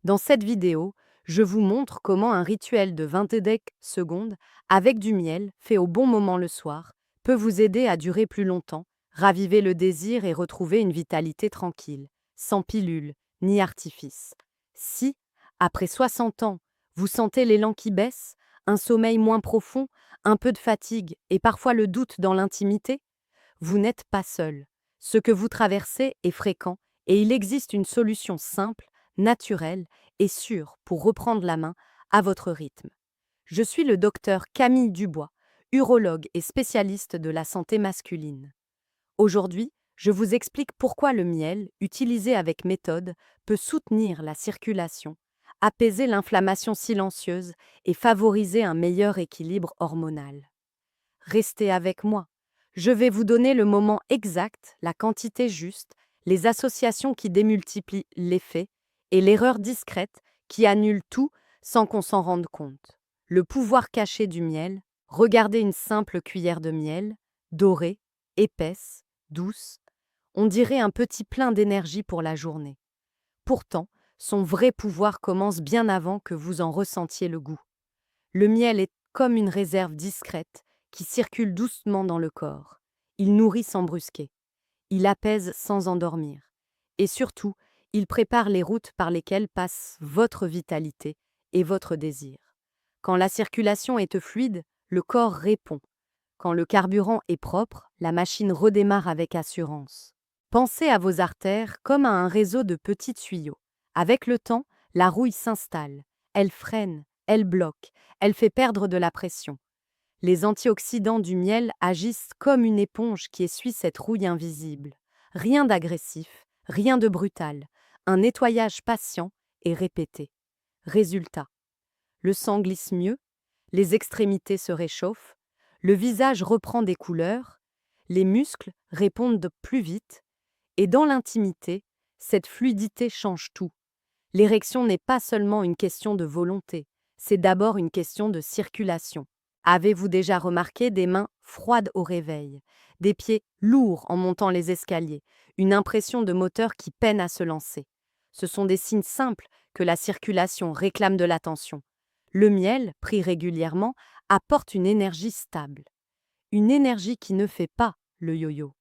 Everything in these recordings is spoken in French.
Dans cette vidéo, je vous montre comment un rituel de 20 secondes avec du miel, fait au bon moment le soir, peut vous aider à durer plus longtemps, raviver le désir et retrouver une vitalité tranquille, sans pilule ni artifice. Si, après 60 ans, vous sentez l'élan qui baisse, un sommeil moins profond, un peu de fatigue et parfois le doute dans l'intimité, vous n'êtes pas seul. Ce que vous traversez est fréquent et il existe une solution simple, naturelle et sûre pour reprendre la main à votre rythme. Je suis le docteur Camille Dubois, urologue et spécialiste de la santé masculine. Aujourd'hui, je vous explique pourquoi le miel, utilisé avec méthode, peut soutenir la circulation, apaiser l'inflammation silencieuse et favoriser un meilleur équilibre hormonal. Restez avec moi. Je vais vous donner le moment exact, la quantité juste, les associations qui démultiplient l'effet et l'erreur discrète qui annule tout sans qu'on s'en rende compte. Le pouvoir caché du miel, regardez une simple cuillère de miel, dorée, épaisse, douce, on dirait un petit plein d'énergie pour la journée. Pourtant, son vrai pouvoir commence bien avant que vous en ressentiez le goût. Le miel est comme une réserve discrète qui circule doucement dans le corps. Il nourrit sans brusquer. Il apaise sans endormir. Et surtout, il prépare les routes par lesquelles passe votre vitalité et votre désir. Quand la circulation est fluide, le corps répond. Quand le carburant est propre, la machine redémarre avec assurance. Pensez à vos artères comme à un réseau de petits tuyaux. Avec le temps, la rouille s'installe. Elle freine, elle bloque, elle fait perdre de la pression. Les antioxydants du miel agissent comme une éponge qui essuie cette rouille invisible. Rien d'agressif, rien de brutal. Un nettoyage patient et répété. Résultat, le sang glisse mieux, les extrémités se réchauffent, le visage reprend des couleurs, les muscles répondent plus vite, et dans l'intimité, cette fluidité change tout. L'érection n'est pas seulement une question de volonté, c'est d'abord une question de circulation. Avez-vous déjà remarqué des mains froides au réveil, des pieds lourds en montant les escaliers, une impression de moteur qui peine à se lancer? Ce sont des signes simples que la circulation réclame de l'attention. Le miel, pris régulièrement, apporte une énergie stable. Une énergie qui ne fait pas le yo-yo.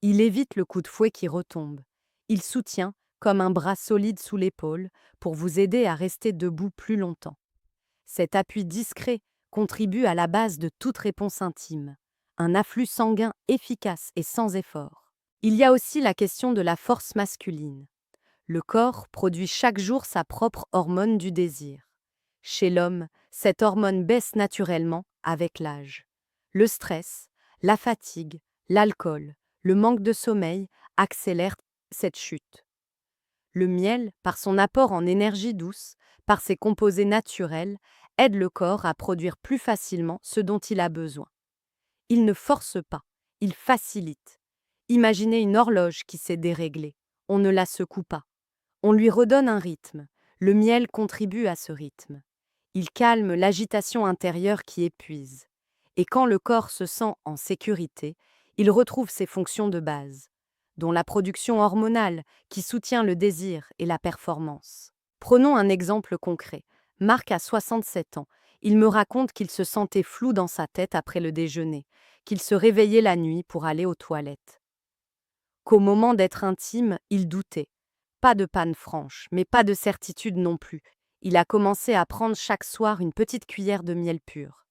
Il évite le coup de fouet qui retombe. Il soutient, comme un bras solide sous l'épaule, pour vous aider à rester debout plus longtemps. Cet appui discret contribue à la base de toute réponse intime, un afflux sanguin efficace et sans effort. Il y a aussi la question de la force masculine. Le corps produit chaque jour sa propre hormone du désir. Chez l'homme, cette hormone baisse naturellement avec l'âge. Le stress, la fatigue, l'alcool, le manque de sommeil accélèrent cette chute. Le miel, par son apport en énergie douce, par ses composés naturels, aide le corps à produire plus facilement ce dont il a besoin. Il ne force pas, il facilite. Imaginez une horloge qui s'est déréglée. On ne la secoue pas. On lui redonne un rythme. Le miel contribue à ce rythme. Il calme l'agitation intérieure qui épuise. Et quand le corps se sent en sécurité, il retrouve ses fonctions de base, dont la production hormonale qui soutient le désir et la performance. Prenons un exemple concret. Marc a 67 ans. Il me raconte qu'il se sentait flou dans sa tête après le déjeuner, qu'il se réveillait la nuit pour aller aux toilettes. Qu'au moment d'être intime, il doutait. Pas de panne franche, mais pas de certitude non plus. Il a commencé à prendre chaque soir une petite cuillère de miel pur.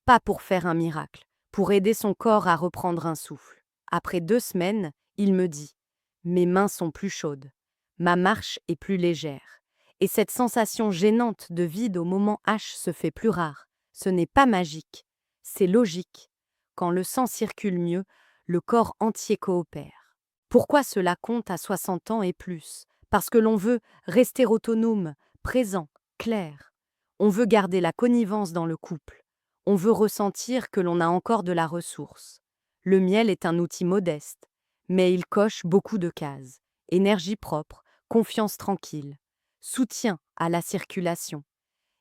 Pas pour faire un miracle, pour aider son corps à reprendre un souffle. Après 2 semaines, il me dit « Mes mains sont plus chaudes, ma marche est plus légère. » Et cette sensation gênante de vide au moment H se fait plus rare. Ce n'est pas magique, c'est logique. Quand le sang circule mieux, le corps entier coopère. Pourquoi cela compte à 60 ans et plus? Parce que l'on veut rester autonome, présent, clair. On veut garder la connivence dans le couple. On veut ressentir que l'on a encore de la ressource. Le miel est un outil modeste, mais il coche beaucoup de cases. Énergie propre, confiance tranquille, soutien à la circulation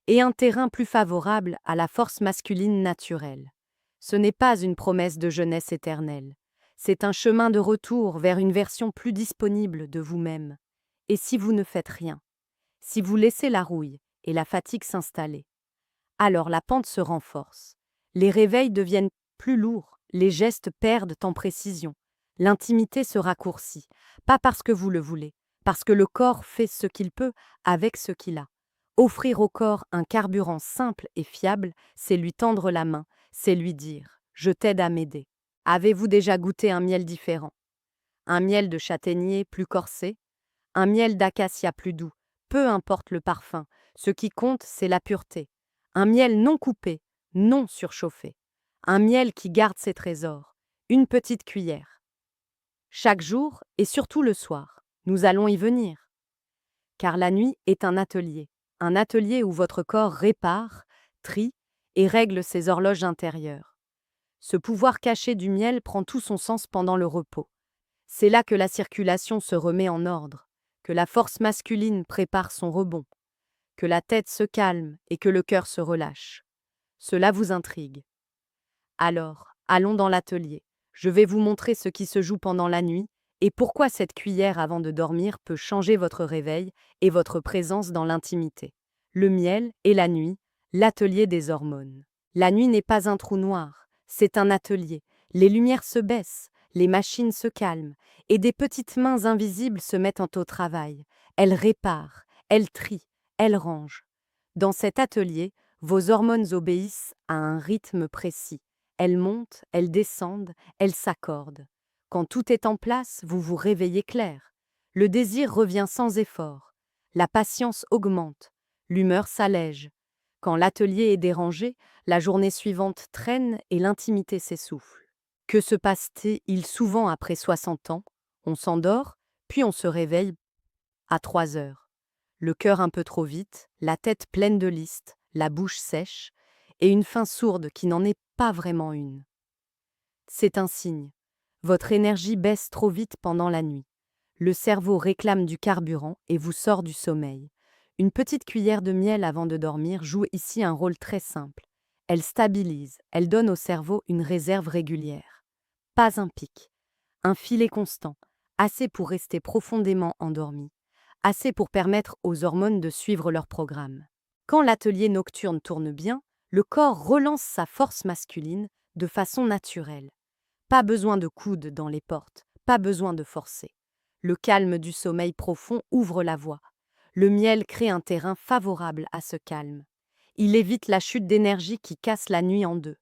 et un terrain plus favorable à la force masculine naturelle. Ce n'est pas une promesse de jeunesse éternelle. C'est un chemin de retour vers une version plus disponible de vous-même. Et si vous ne faites rien? Si vous laissez la rouille et la fatigue s'installer, alors la pente se renforce. Les réveils deviennent plus lourds, les gestes perdent en précision. L'intimité se raccourcit, pas parce que vous le voulez, parce que le corps fait ce qu'il peut avec ce qu'il a. Offrir au corps un carburant simple et fiable, c'est lui tendre la main, c'est lui dire « Je t'aide à m'aider ». Avez-vous déjà goûté un miel différent? Un miel de châtaignier plus corsé? Un miel d'acacia plus doux? Peu importe le parfum, ce qui compte, c'est la pureté. Un miel non coupé, non surchauffé. Un miel qui garde ses trésors. Une petite cuillère. Chaque jour, et surtout le soir, nous allons y venir. Car la nuit est un atelier où votre corps répare, trie et règle ses horloges intérieures. Ce pouvoir caché du miel prend tout son sens pendant le repos. C'est là que la circulation se remet en ordre, que la force masculine prépare son rebond, que la tête se calme et que le cœur se relâche. Cela vous intrigue. Alors, allons dans l'atelier. Je vais vous montrer ce qui se joue pendant la nuit et pourquoi cette cuillère avant de dormir peut changer votre réveil et votre présence dans l'intimité. Le miel et la nuit, l'atelier des hormones. La nuit n'est pas un trou noir, c'est un atelier. Les lumières se baissent, les machines se calment et des petites mains invisibles se mettent au travail. Elles réparent, elles trient, elles rangent. Dans cet atelier, vos hormones obéissent à un rythme précis. Elles montent, elles descendent, elles s'accordent. Quand tout est en place, vous vous réveillez clair. Le désir revient sans effort. La patience augmente. L'humeur s'allège. Quand l'atelier est dérangé, la journée suivante traîne et l'intimité s'essouffle. Que se passe-t-il souvent après 60 ans? On s'endort, puis on se réveille à 3 heures. Le cœur un peu trop vite, la tête pleine de listes, la bouche sèche, et une faim sourde qui n'en est pas vraiment une. C'est un signe. Votre énergie baisse trop vite pendant la nuit. Le cerveau réclame du carburant et vous sort du sommeil. Une petite cuillère de miel avant de dormir joue ici un rôle très simple. Elle stabilise, elle donne au cerveau une réserve régulière. Pas un pic, un filet constant, assez pour rester profondément endormi, assez pour permettre aux hormones de suivre leur programme. Quand l'atelier nocturne tourne bien, le corps relance sa force masculine de façon naturelle. Pas besoin de coude dans les portes, pas besoin de forcer. Le calme du sommeil profond ouvre la voie. Le miel crée un terrain favorable à ce calme. Il évite la chute d'énergie qui casse la nuit en deux.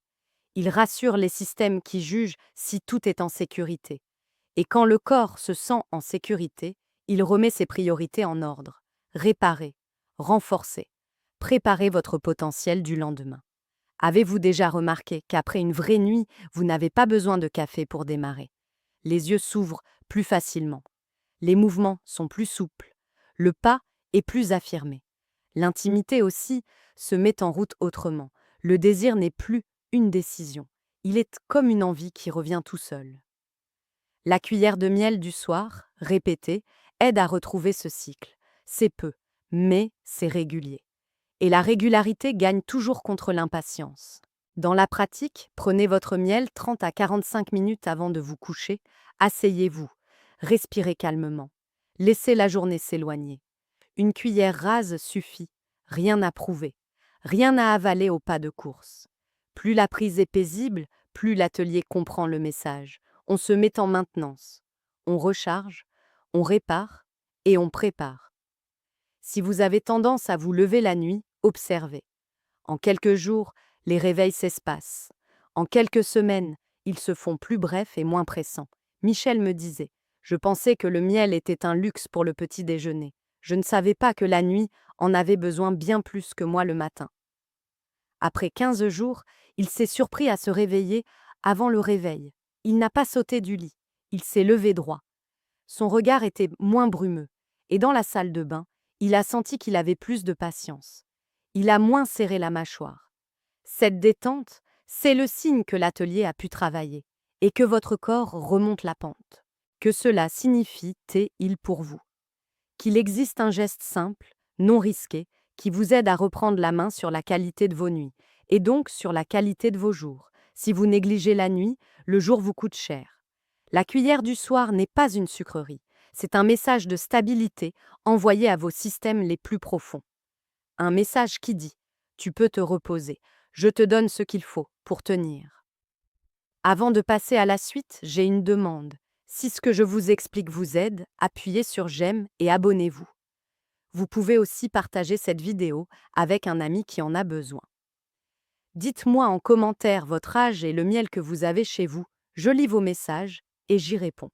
Il rassure les systèmes qui jugent si tout est en sécurité. Et quand le corps se sent en sécurité, il remet ses priorités en ordre. Réparer, renforcer, préparer votre potentiel du lendemain. Avez-vous déjà remarqué qu'après une vraie nuit, vous n'avez pas besoin de café pour démarrer? Les yeux s'ouvrent plus facilement. Les mouvements sont plus souples. Le pas est plus affirmé. L'intimité aussi se met en route autrement. Le désir n'est plus une décision. Il est comme une envie qui revient tout seul. La cuillère de miel du soir, répétée, aide à retrouver ce cycle. C'est peu, mais c'est régulier. Et la régularité gagne toujours contre l'impatience. Dans la pratique, prenez votre miel 30 à 45 minutes avant de vous coucher, asseyez-vous, respirez calmement. Laissez la journée s'éloigner. Une cuillère rase suffit, rien à prouver, rien à avaler au pas de course. Plus la prise est paisible, plus l'atelier comprend le message. On se met en maintenance, on recharge, on répare et on prépare. Si vous avez tendance à vous lever la nuit, observez. En quelques jours, les réveils s'espacent. En quelques semaines, ils se font plus brefs et moins pressants. Michel me disait, je pensais que le miel était un luxe pour le petit déjeuner. Je ne savais pas que la nuit en avait besoin bien plus que moi le matin. Après 15 jours, il s'est surpris à se réveiller avant le réveil. Il n'a pas sauté du lit. Il s'est levé droit. Son regard était moins brumeux. Et dans la salle de bain, il a senti qu'il avait plus de patience. Il a moins serré la mâchoire. Cette détente, c'est le signe que l'atelier a pu travailler et que votre corps remonte la pente. Que cela signifie-t-il pour vous? Qu'il existe un geste simple, non risqué, qui vous aide à reprendre la main sur la qualité de vos nuits et donc sur la qualité de vos jours. Si vous négligez la nuit, le jour vous coûte cher. La cuillère du soir n'est pas une sucrerie, C'est un message de stabilité envoyé à vos systèmes les plus profonds. Un message qui dit: tu peux te reposer, je te donne ce qu'il faut pour tenir. Avant de passer à la suite, j'ai une demande. Si ce que je vous explique vous aide, appuyez sur j'aime et abonnez-vous. Vous pouvez aussi partager cette vidéo avec un ami qui en a besoin. Dites-moi en commentaire votre âge et le miel que vous avez chez vous. Je lis vos messages et j'y réponds.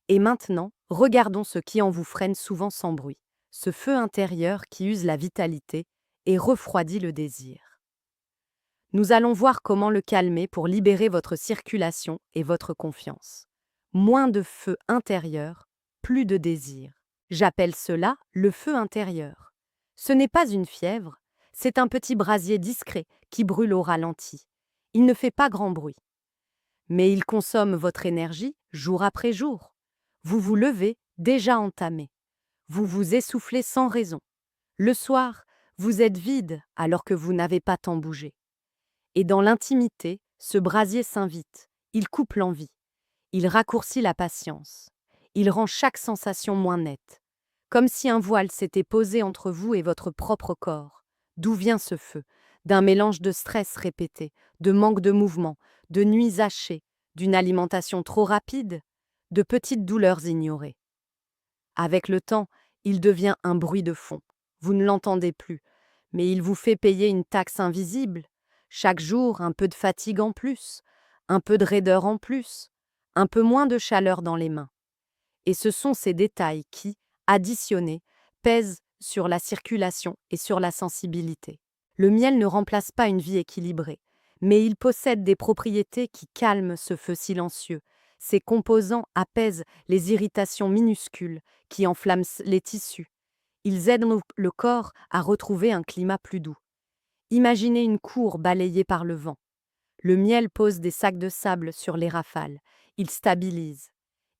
Et maintenant, regardons ce qui en vous freine souvent sans bruit. Ce feu intérieur qui use la vitalité et refroidit le désir. Nous allons voir comment le calmer pour libérer votre circulation et votre confiance. Moins de feu intérieur, plus de désir. J'appelle cela le feu intérieur. Ce n'est pas une fièvre, c'est un petit brasier discret qui brûle au ralenti. Il ne fait pas grand bruit. Mais il consomme votre énergie jour après jour. Vous vous levez déjà entamé. Vous vous essoufflez sans raison. Le soir, vous êtes vide alors que vous n'avez pas tant bougé. Et dans l'intimité, ce brasier s'invite. Il coupe l'envie. Il raccourcit la patience. Il rend chaque sensation moins nette. Comme si un voile s'était posé entre vous et votre propre corps. D'où vient ce feu? D'un mélange de stress répété, de manque de mouvement, de nuits hachées, d'une alimentation trop rapide, de petites douleurs ignorées. Avec le temps, il devient un bruit de fond. Vous ne l'entendez plus, mais il vous fait payer une taxe invisible. Chaque jour, un peu de fatigue en plus, un peu de raideur en plus, un peu moins de chaleur dans les mains. Et ce sont ces détails qui, additionnés, pèsent sur la circulation et sur la sensibilité. Le miel ne remplace pas une vie équilibrée, mais il possède des propriétés qui calment ce feu silencieux. Ses composants apaisent les irritations minuscules qui enflamment les tissus. Ils aident le corps à retrouver un climat plus doux. Imaginez une cour balayée par le vent. Le miel pose des sacs de sable sur les rafales. Il stabilise.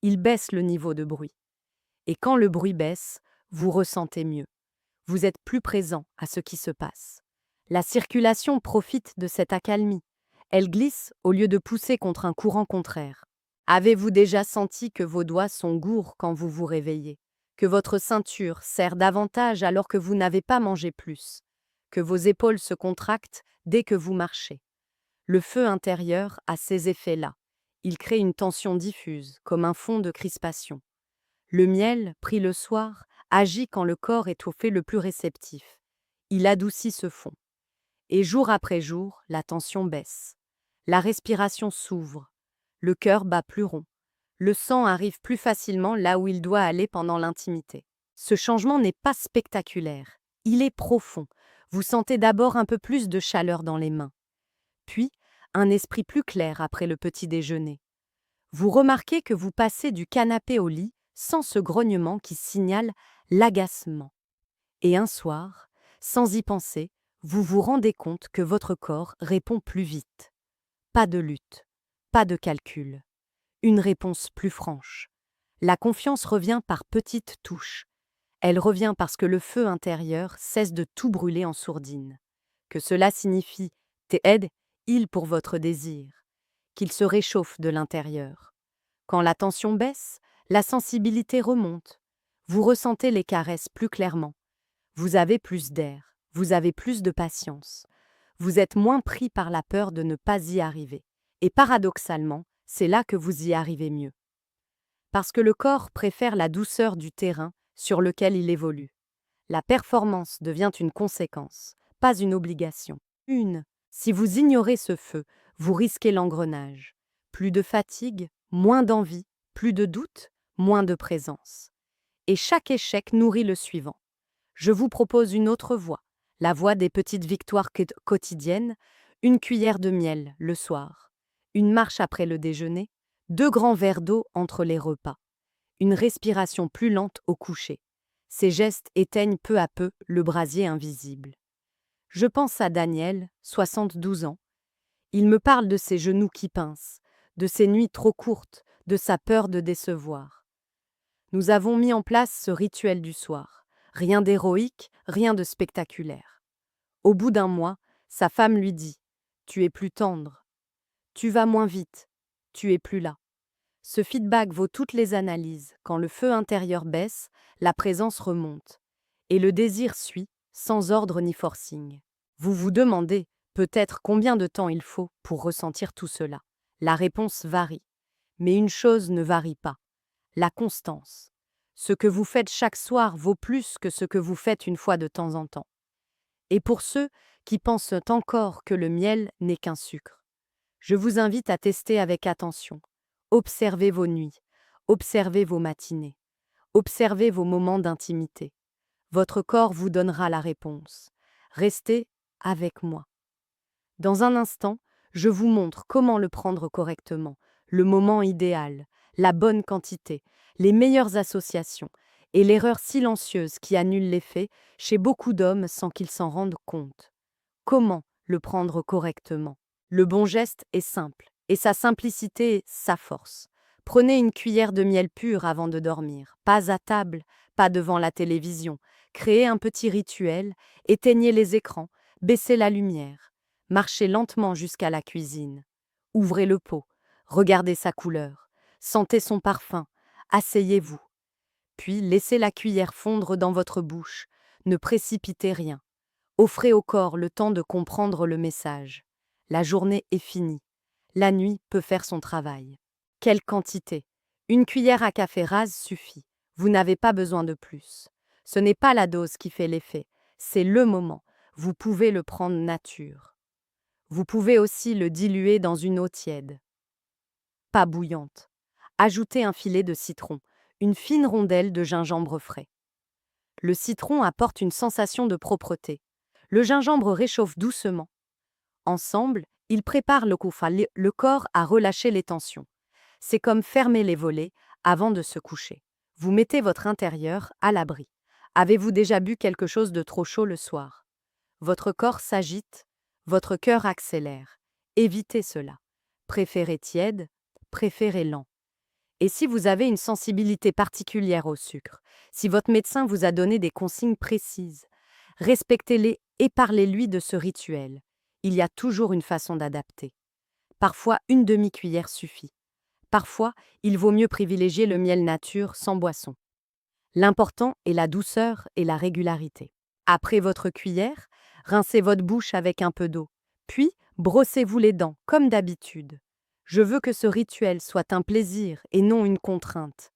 Il baisse le niveau de bruit. Et quand le bruit baisse, vous ressentez mieux. Vous êtes plus présent à ce qui se passe. La circulation profite de cette accalmie. Elle glisse au lieu de pousser contre un courant contraire. Avez-vous déjà senti que vos doigts sont gourds quand vous vous réveillez? Que votre ceinture serre davantage alors que vous n'avez pas mangé plus? Que vos épaules se contractent dès que vous marchez? Le feu intérieur a ces effets-là. Il crée une tension diffuse, comme un fond de crispation. Le miel, pris le soir, agit quand le corps est au fait le plus réceptif. Il adoucit ce fond. Et jour après jour, la tension baisse. La respiration s'ouvre. Le cœur bat plus rond. Le sang arrive plus facilement là où il doit aller pendant l'intimité. Ce changement n'est pas spectaculaire. Il est profond. Vous sentez d'abord un peu plus de chaleur dans les mains. Puis, un esprit plus clair après le petit déjeuner. Vous remarquez que vous passez du canapé au lit sans ce grognement qui signale l'agacement. Et un soir, sans y penser, vous vous rendez compte que votre corps répond plus vite. Pas de lutte, pas de calcul. Une réponse plus franche. La confiance revient par petites touches. Elle revient parce que le feu intérieur cesse de tout brûler en sourdine. Que cela signifie t'aide, il pour votre désir. Qu'il se réchauffe de l'intérieur. Quand la tension baisse, la sensibilité remonte. Vous ressentez les caresses plus clairement. Vous avez plus d'air, vous avez plus de patience. Vous êtes moins pris par la peur de ne pas y arriver. Et paradoxalement, c'est là que vous y arrivez mieux. Parce que le corps préfère la douceur du terrain sur lequel il évolue. La performance devient une conséquence, pas une obligation. Si vous ignorez ce feu, vous risquez l'engrenage. Plus de fatigue, moins d'envie, plus de doute, moins de présence. Et chaque échec nourrit le suivant. Je vous propose une autre voie, la voie des petites victoires quotidiennes, une cuillère de miel le soir, une marche après le déjeuner, 2 grands verres d'eau entre les repas, une respiration plus lente au coucher. Ces gestes éteignent peu à peu le brasier invisible. Je pense à Daniel, 72 ans. Il me parle de ses genoux qui pincent, de ses nuits trop courtes, de sa peur de décevoir. Nous avons mis en place ce rituel du soir. Rien d'héroïque, rien de spectaculaire. Au bout d'un mois, sa femme lui dit « Tu es plus tendre. Tu vas moins vite. Tu es plus là. » Ce feedback vaut toutes les analyses. Quand le feu intérieur baisse, la présence remonte. Et le désir suit, sans ordre ni forcing. Vous vous demandez, peut-être combien de temps il faut pour ressentir tout cela. La réponse varie. Mais une chose ne varie pas. La constance. Ce que vous faites chaque soir vaut plus que ce que vous faites une fois de temps en temps. Et pour ceux qui pensent encore que le miel n'est qu'un sucre, je vous invite à tester avec attention. Observez vos nuits, observez vos matinées, observez vos moments d'intimité. Votre corps vous donnera la réponse. Restez avec moi. Dans un instant, je vous montre comment le prendre correctement, le moment idéal, la bonne quantité, les meilleures associations et l'erreur silencieuse qui annule l'effet chez beaucoup d'hommes sans qu'ils s'en rendent compte. Comment le prendre correctement? Le bon geste est simple, et sa simplicité est sa force. Prenez une cuillère de miel pur avant de dormir, pas à table, pas devant la télévision. Créez un petit rituel, éteignez les écrans, baissez la lumière. Marchez lentement jusqu'à la cuisine. Ouvrez le pot, regardez sa couleur, sentez son parfum, asseyez-vous. Puis laissez la cuillère fondre dans votre bouche, ne précipitez rien. Offrez au corps le temps de comprendre le message. La journée est finie. La nuit peut faire son travail. Quelle quantité? Une cuillère à café rase suffit. Vous n'avez pas besoin de plus. Ce n'est pas la dose qui fait l'effet, c'est le moment. Vous pouvez le prendre nature. Vous pouvez aussi le diluer dans une eau tiède, pas bouillante. Ajoutez un filet de citron, une fine rondelle de gingembre frais. Le citron apporte une sensation de propreté. Le gingembre réchauffe doucement. Ensemble, ils préparent le corps à relâcher les tensions. C'est comme fermer les volets avant de se coucher. Vous mettez votre intérieur à l'abri. Avez-vous déjà bu quelque chose de trop chaud le soir? Votre corps s'agite, votre cœur accélère. Évitez cela. Préférez tiède, préférez lent. Et si vous avez une sensibilité particulière au sucre, si votre médecin vous a donné des consignes précises, respectez-les et parlez-lui de ce rituel. Il y a toujours une façon d'adapter. Parfois, une demi-cuillère suffit. Parfois, il vaut mieux privilégier le miel nature sans boisson. L'important est la douceur et la régularité. Après votre cuillère, rincez votre bouche avec un peu d'eau. Puis, brossez-vous les dents, comme d'habitude. Je veux que ce rituel soit un plaisir et non une contrainte.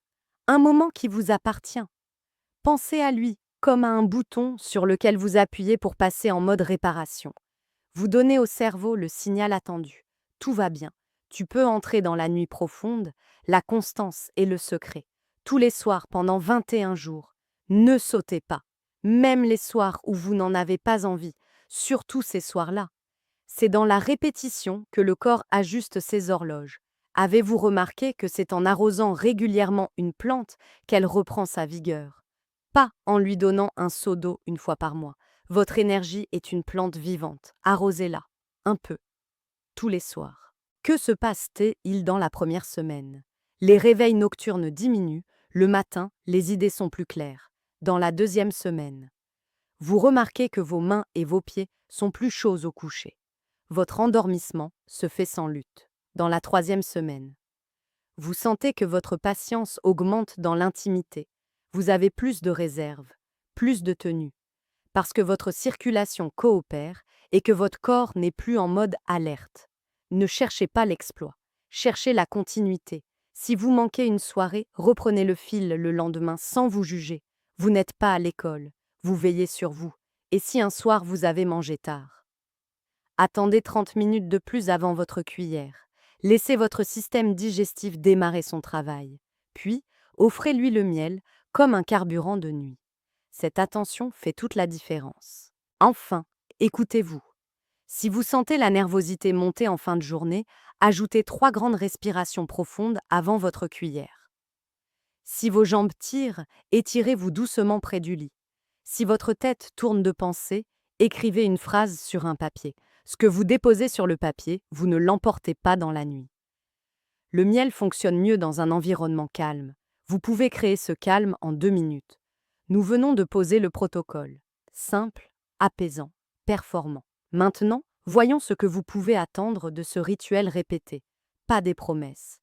Un moment qui vous appartient. Pensez à lui comme à un bouton sur lequel vous appuyez pour passer en mode réparation. Vous donnez au cerveau le signal attendu. Tout va bien. Tu peux entrer dans la nuit profonde. La constance est le secret. Tous les soirs pendant 21 jours. Ne sautez pas. Même les soirs où vous n'en avez pas envie. Surtout ces soirs-là. C'est dans la répétition que le corps ajuste ses horloges. Avez-vous remarqué que c'est en arrosant régulièrement une plante qu'elle reprend sa vigueur? Pas en lui donnant un seau d'eau une fois par mois. Votre énergie est une plante vivante. Arrosez-la, un peu, tous les soirs. Que se passe-t-il dans la première semaine? Les réveils nocturnes diminuent, le matin, les idées sont plus claires. Dans la deuxième semaine, vous remarquez que vos mains et vos pieds sont plus chauds au coucher. Votre endormissement se fait sans lutte. Dans la troisième semaine, vous sentez que votre patience augmente dans l'intimité. Vous avez plus de réserve, plus de tenue, parce que votre circulation coopère et que votre corps n'est plus en mode alerte. Ne cherchez pas l'exploit, cherchez la continuité. Si vous manquez une soirée, reprenez le fil le lendemain sans vous juger. Vous n'êtes pas à l'école, vous veillez sur vous. Et si un soir vous avez mangé tard? Attendez 30 minutes de plus avant votre cuillère. Laissez votre système digestif démarrer son travail. Puis, offrez-lui le miel comme un carburant de nuit. Cette attention fait toute la différence. Enfin, écoutez-vous. Si vous sentez la nervosité monter en fin de journée, ajoutez 3 grandes respirations profondes avant votre cuillère. Si vos jambes tirent, étirez-vous doucement près du lit. Si votre tête tourne de pensée, écrivez une phrase sur un papier. Ce que vous déposez sur le papier, vous ne l'emportez pas dans la nuit. Le miel fonctionne mieux dans un environnement calme. Vous pouvez créer ce calme en 2 minutes. Nous venons de poser le protocole. Simple, apaisant, performant. Maintenant, voyons ce que vous pouvez attendre de ce rituel répété. Pas des promesses.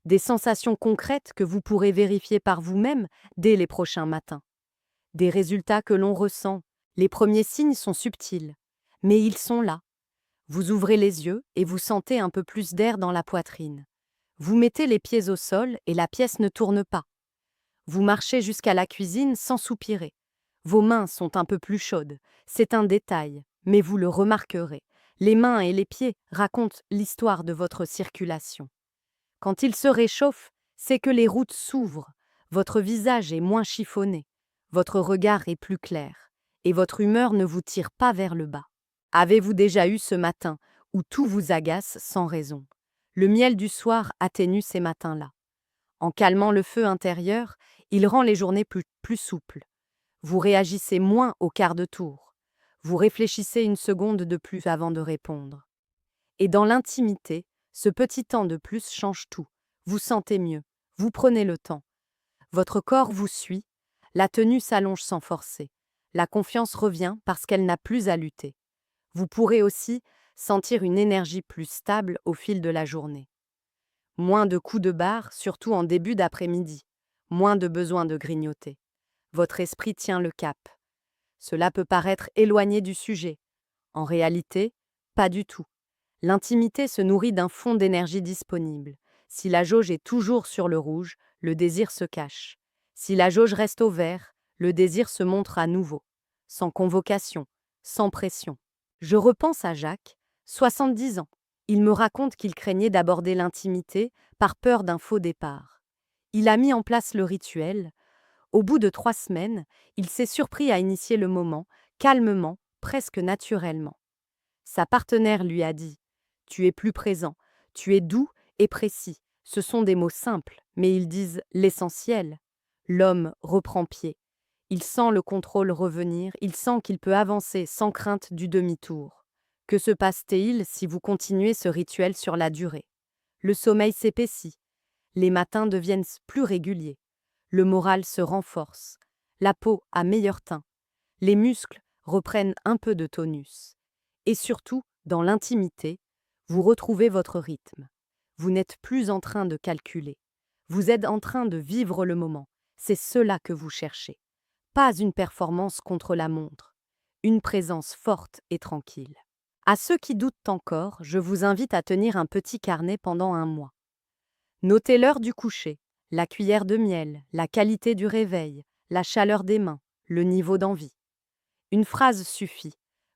Des sensations concrètes que vous pourrez vérifier par vous-même dès les prochains matins. Des résultats que l'on ressent. Les premiers signes sont subtils, mais ils sont là. Vous ouvrez les yeux et vous sentez un peu plus d'air dans la poitrine. Vous mettez les pieds au sol et la pièce ne tourne pas. Vous marchez jusqu'à la cuisine sans soupirer. Vos mains sont un peu plus chaudes. C'est un détail, mais vous le remarquerez. Les mains et les pieds racontent l'histoire de votre circulation. Quand ils se réchauffent, c'est que les routes s'ouvrent. Votre visage est moins chiffonné. Votre regard est plus clair. Et votre humeur ne vous tire pas vers le bas. Avez-vous déjà eu ce matin où tout vous agace sans raison? Le miel du soir atténue ces matins-là. En calmant le feu intérieur, il rend les journées plus souples. Vous réagissez moins au quart de tour. Vous réfléchissez une seconde de plus avant de répondre. Et dans l'intimité, ce petit temps de plus change tout. Vous sentez mieux. Vous prenez le temps. Votre corps vous suit. La tenue s'allonge sans forcer. La confiance revient parce qu'elle n'a plus à lutter. Vous pourrez aussi sentir une énergie plus stable au fil de la journée. Moins de coups de barre, surtout en début d'après-midi. Moins de besoin de grignoter. Votre esprit tient le cap. Cela peut paraître éloigné du sujet. En réalité, pas du tout. L'intimité se nourrit d'un fond d'énergie disponible. Si la jauge est toujours sur le rouge, le désir se cache. Si la jauge reste au vert, le désir se montre à nouveau. Sans convocation, sans pression. Je repense à Jacques, 70 ans. Il me raconte qu'il craignait d'aborder l'intimité par peur d'un faux départ. Il a mis en place le rituel. Au bout de 3 semaines, il s'est surpris à initier le moment, calmement, presque naturellement. Sa partenaire lui a dit « Tu es plus présent, tu es doux et précis ». Ce sont des mots simples, mais ils disent l'essentiel. L'homme reprend pied. Il sent le contrôle revenir, il sent qu'il peut avancer sans crainte du demi-tour. Que se passe-t-il si vous continuez ce rituel sur la durée? Le sommeil s'épaissit, les matins deviennent plus réguliers, le moral se renforce, la peau a meilleur teint, les muscles reprennent un peu de tonus. Et surtout, dans l'intimité, vous retrouvez votre rythme. Vous n'êtes plus en train de calculer. Vous êtes en train de vivre le moment. C'est cela que vous cherchez. Pas une performance contre la montre, une présence forte et tranquille. À ceux qui doutent encore, je vous invite à tenir un petit carnet pendant 1 mois. Notez l'heure du coucher, la cuillère de miel, la qualité du réveil, la chaleur des mains, le niveau d'envie. Une phrase suffit.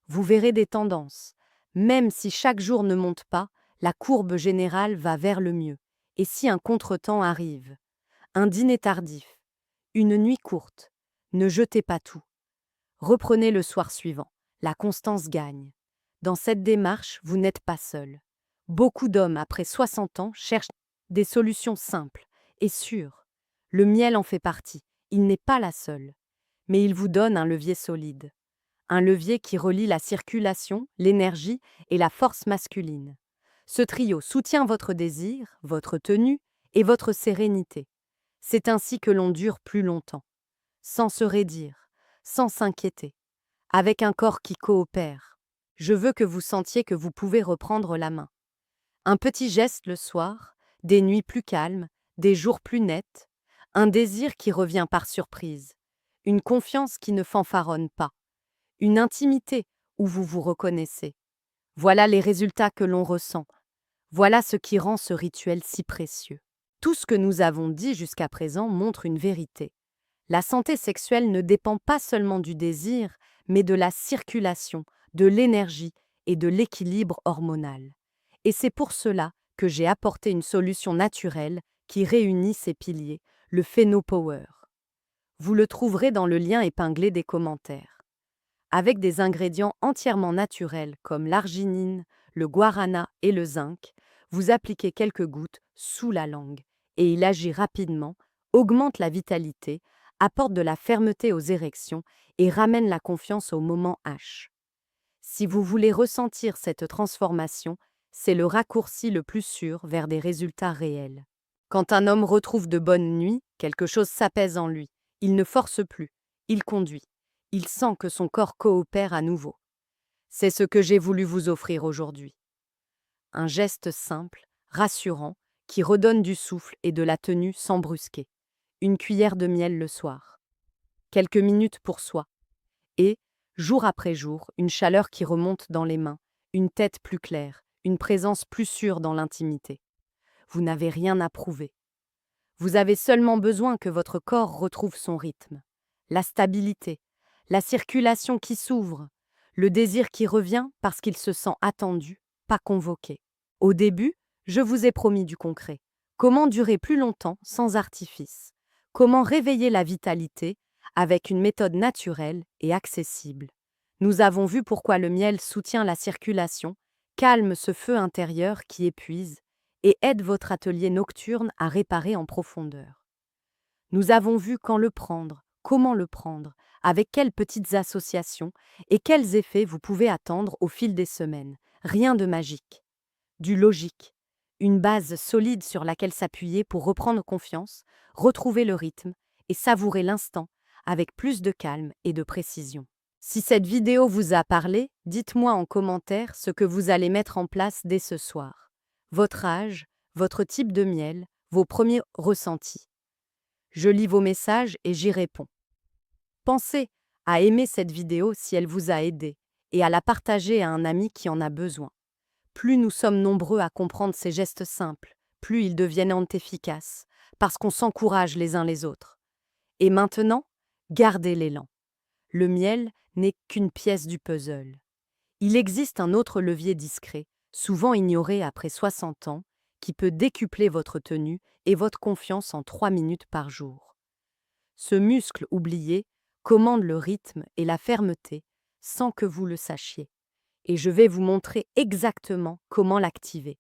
Vous verrez des tendances. Même si chaque jour ne monte pas, la courbe générale va vers le mieux. Et si un contretemps arrive? Un dîner tardif, une nuit courte, ne jetez pas tout. Reprenez le soir suivant. La constance gagne. Dans cette démarche, vous n'êtes pas seul. Beaucoup d'hommes, après 60 ans, cherchent des solutions simples et sûres. Le miel en fait partie. Il n'est pas la seule. Mais il vous donne un levier solide. Un levier qui relie la circulation, l'énergie et la force masculine. Ce trio soutient votre désir, votre tenue et votre sérénité. C'est ainsi que l'on dure plus longtemps. Sans se raidir, sans s'inquiéter, avec un corps qui coopère. Je veux que vous sentiez que vous pouvez reprendre la main. Un petit geste le soir, des nuits plus calmes, des jours plus nets, un désir qui revient par surprise, une confiance qui ne fanfaronne pas, une intimité où vous vous reconnaissez. Voilà les résultats que l'on ressent. Voilà ce qui rend ce rituel si précieux. Tout ce que nous avons dit jusqu'à présent montre une vérité. La santé sexuelle ne dépend pas seulement du désir, mais de la circulation, de l'énergie et de l'équilibre hormonal. Et c'est pour cela que j'ai apporté une solution naturelle qui réunit ces piliers, le PhénoPower. Vous le trouverez dans le lien épinglé des commentaires. Avec des ingrédients entièrement naturels comme l'arginine, le guarana et le zinc, vous appliquez quelques gouttes sous la langue et il agit rapidement, augmente la vitalité, apporte de la fermeté aux érections et ramène la confiance au moment H. Si vous voulez ressentir cette transformation, c'est le raccourci le plus sûr vers des résultats réels. Quand un homme retrouve de bonnes nuits, quelque chose s'apaise en lui. Il ne force plus, il conduit. Il sent que son corps coopère à nouveau. C'est ce que j'ai voulu vous offrir aujourd'hui. Un geste simple, rassurant, qui redonne du souffle et de la tenue sans brusquer. Une cuillère de miel le soir. Quelques minutes pour soi. Et, jour après jour, une chaleur qui remonte dans les mains, une tête plus claire, une présence plus sûre dans l'intimité. Vous n'avez rien à prouver. Vous avez seulement besoin que votre corps retrouve son rythme. La stabilité, la circulation qui s'ouvre, le désir qui revient parce qu'il se sent attendu, pas convoqué. Au début, je vous ai promis du concret. Comment durer plus longtemps sans artifice? Comment réveiller la vitalité avec une méthode naturelle et accessible? Nous avons vu pourquoi le miel soutient la circulation, calme ce feu intérieur qui épuise et aide votre atelier nocturne à réparer en profondeur. Nous avons vu quand le prendre, comment le prendre, avec quelles petites associations et quels effets vous pouvez attendre au fil des semaines. Rien de magique. Du logique. Une base solide sur laquelle s'appuyer pour reprendre confiance, retrouver le rythme et savourer l'instant avec plus de calme et de précision. Si cette vidéo vous a parlé, dites-moi en commentaire ce que vous allez mettre en place dès ce soir. Votre âge, votre type de miel, vos premiers ressentis. Je lis vos messages et j'y réponds. Pensez à aimer cette vidéo si elle vous a aidé et à la partager à un ami qui en a besoin. Plus nous sommes nombreux à comprendre ces gestes simples, plus ils deviennent efficaces, parce qu'on s'encourage les uns les autres. Et maintenant, gardez l'élan. Le miel n'est qu'une pièce du puzzle. Il existe un autre levier discret, souvent ignoré après 60 ans, qui peut décupler votre tenue et votre confiance en 3 minutes par jour. Ce muscle oublié commande le rythme et la fermeté sans que vous le sachiez. Et je vais vous montrer exactement comment l'activer.